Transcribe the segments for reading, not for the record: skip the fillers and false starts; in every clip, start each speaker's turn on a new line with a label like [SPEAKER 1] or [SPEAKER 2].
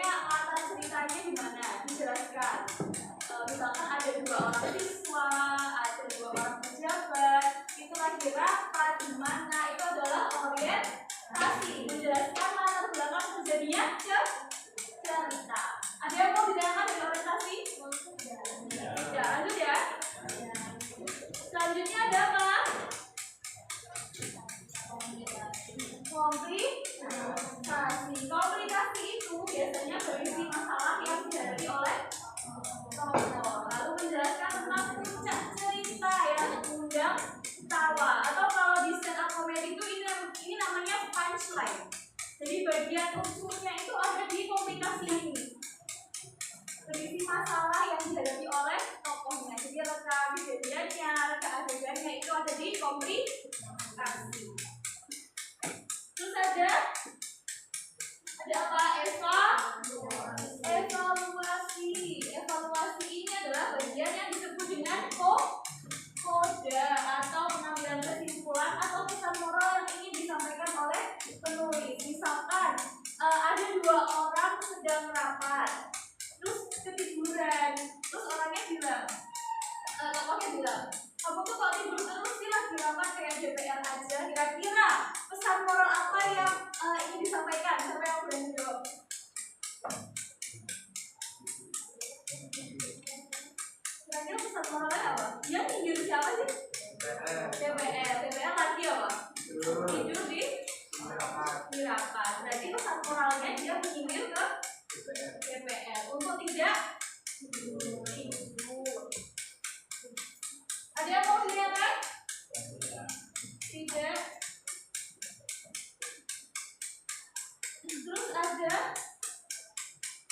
[SPEAKER 1] pokoknya latar ceritanya gimana dijelaskan. Misalkan ada 2 orang siswa, ada 2 orang pejabat, itu lagi rapat di mana, itu adalah orientasi, menjelaskan latar belakang kejadian cerita. Ada yang mau ditanyakan dari orientasi? Ya, lanjut ya. Selanjutnya ada apa? Komunikasi itu biasanya berisi masalah yang dihadapi oleh tokoh, lalu menjelaskan tentang puncak cerita yang mengundang tawa, atau kalau di stand up comedy itu ini namanya punchline. Jadi bagian lucunya itu ada di komunikasi ini, berisi masalah yang dihadapi oleh tokohnya. Jadi reka kejadiannya, reka adegannya itu ada di komunikasi. Terus ada apa? Evaluasi. Evaluasi ini adalah bagian yang disebut dengan koda atau pengambilan kesimpulan atau pesan moral yang ingin disampaikan oleh penulis. Misalkan ada 2 orang sedang rapat, terus ketiduran, terus orangnya bilang, tokohnya bilang, kamu tuh kok tidur terus sih, lagi rapat kayak DPR aja. Kira-kira pesan moral apa yang ingin disampaikan? Siapa yang berani jawab? Kira-kira pesan moralnya apa? Dia tidur siapa sih? DPR lagi apa? Tidur di rapat. Berarti pesan moralnya dia menyindir ke DPR untuk tidak tidur. Ada yang mau ditanyakan? Tidak. Terus ada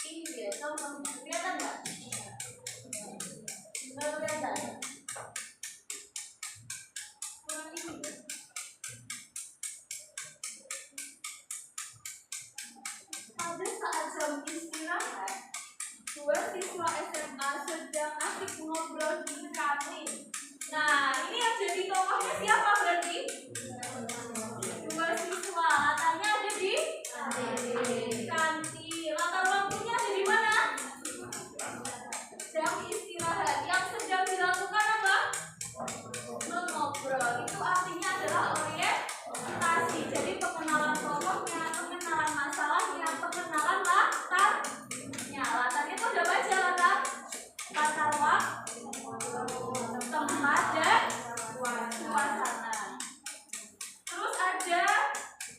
[SPEAKER 1] ini ya, tahu kelihatan nggak? Nggak kelihatan. Kurang ini ya. Pada saat jam istirahat, 2 siswa SMA sedang asik ngobrol di kantin. Nah, ini yang jadi tokohnya siapa berarti? 2 siswa, latarnya ada di kantin. Latar waktunya ada di mana? Jam istirahat. Yang sedang dilakukan apa? Mengobrol. Itu artinya adalah orientasi. Jadi pengenalan tokohnya, pengenalan masalahnya, pengenalan latarnya. Latarnya itu udah baca latar waktu, tempat dan suasana. Terus ada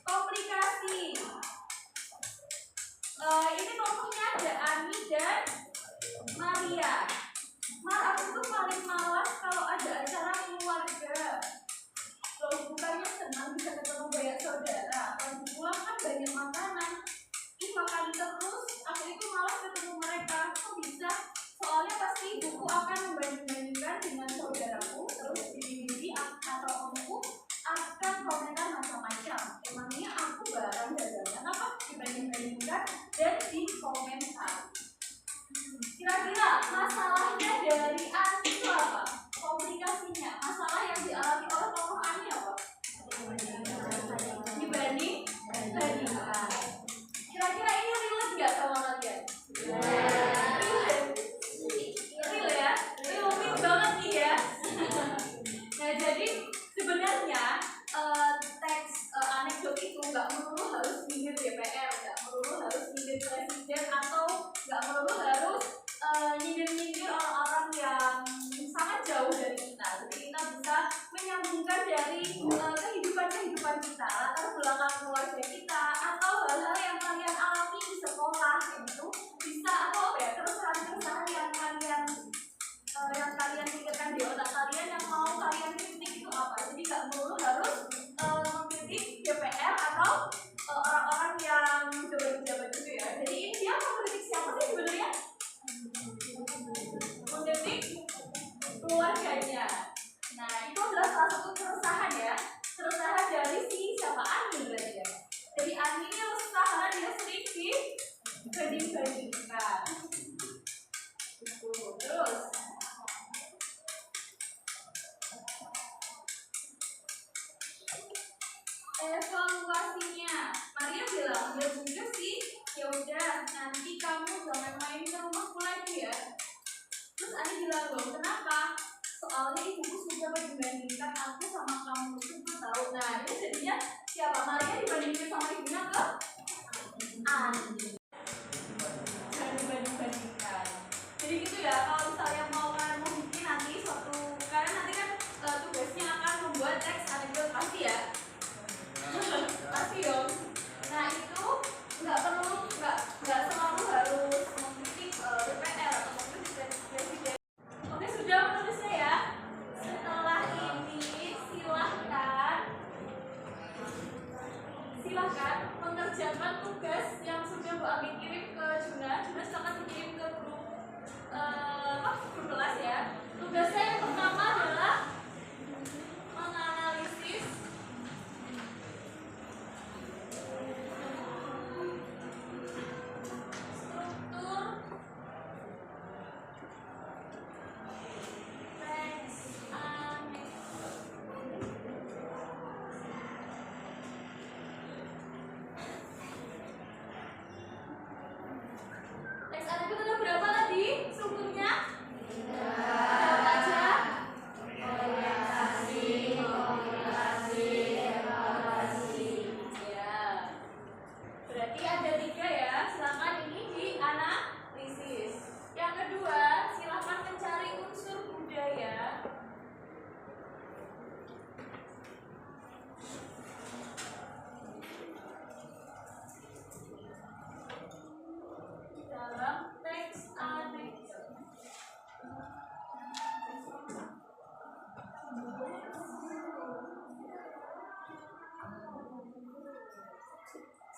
[SPEAKER 1] komunikasi. Ini tokohnya ada Ani dan Maria. Aku tuh paling malas kalau ada acara keluarga. Loh, bukannya senang bisa ketemu banyak saudara. Kalau pulang kan banyak makanan. Makan terus, aku itu malas ketemu mereka. Kok bisa? Soalnya pasti ibuku akan membanding-bandingkan dengan saudaraku. Terus diri atau omku akan komentar macam-macam. Emangnya aku barang dagangan apa? Dibanding-bandingkan dan dikomentar. Kira-kira masalahnya dari Ani itu apa? Komunikasinya, masalah yang dialami oleh tokoh Ani apa? Dibanding-bandingkan. Kira-kira ini relate nggak sama kalian? Relate ya? Relate banget nih ya. Nah, jadi sebenarnya teks anekdot itu nggak melulu harus nyindir DPR, nggak melulu harus nyindir presiden, atau nggak melulu harus nyindir-nyindir orang-orang yang sangat jauh dari kita. Jadi kita bisa menyambungkan dari kehidupan kita, latar belakang keluarga kita, atau hal-hal yang kalian alami di sekolah itu bisa, atau ya keresahan-keresahan yang kalian pikirkan di otak kalian yang mau kalian kritik itu apa. Jadi nggak melulu harus mengkritik DPR atau orang-orang yang pejabat-pejabat itu ya. Jadi ini dia mengkritik siapa sih sebenarnya? Mengkritik keluarganya. Nah, itu adalah salah satu keresahan ya. Keresahan dari si siapa? Ani berarti ya. Jadi Ani ini resah karena dia sering dibanding-bandingkan. Terus evaluasinya, Maria bilang ya udah sih, ya udah nanti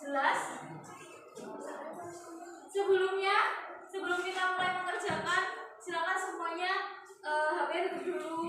[SPEAKER 1] Jelas? Sebelum kita mulai mengerjakan, silakan semuanya HP tutup dulu.